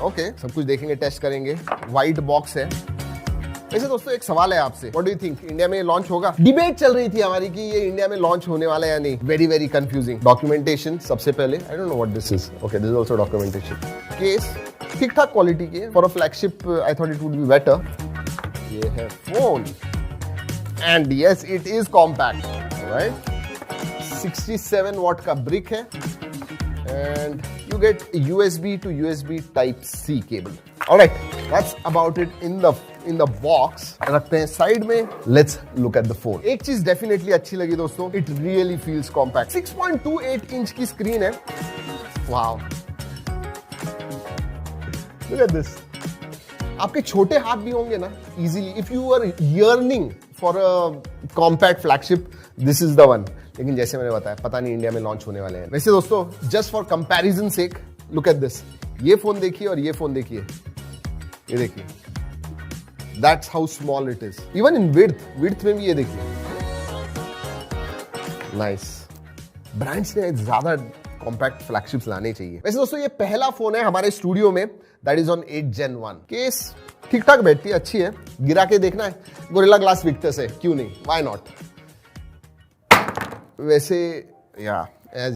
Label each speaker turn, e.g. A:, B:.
A: Okay, सब कुछ देखेंगे, टेस्ट करेंगे। व्हाइट बॉक्स है। वैसे दोस्तों एक सवाल है आपसे, what do you think, India में लॉन्च होगा? डिबेट चल रही थी हमारी कि ये इंडिया में लॉन्च होने वाला है या नहीं। Very very confusing. डॉक्यूमेंटेशन सबसे पहले, I don't know what this is. Okay, this is also documentation. Case ठीक ठाक क्वालिटी की है। For a flagship I thought it would be better. ये है phone and yes it is compact, right. 67 what का brick है and you get USB to USB type C cable. Alright, that's about it in the box. रखते हैं side में. Let's look at the phone. एक चीज definitely अच्छी लगी दोस्तों, it really feels compact. 6.28 inch की स्क्रीन है. Wow. Look at this. आपके छोटे हाथ भी होंगे ना, easily. If you are yearning for a compact flagship, this is the one. लेकिन जैसे मैंने बताया, पता नहीं इंडिया में लॉन्च होने वाले हैं। वैसे दोस्तों just for comparison sake, look at this. ये फोन देखिए और ये फोन देखिए, ये देखिए, that's how small it is. Even in width में भी ये देखिए, नाइस। ब्रांड्स ने ज्यादा कॉम्पैक्ट फ्लैगशिप्स लाने चाहिए। वैसे दोस्तों ये पहला फोन है हमारे स्टूडियो में, that is on 8 Gen 1। Case ठीक ठाक बैठती है, अच्छी है। गिरा के देखना है, गोरिल्ला ग्लास विक्टस है, क्यों नहीं, व्हाई नॉट। वैसे या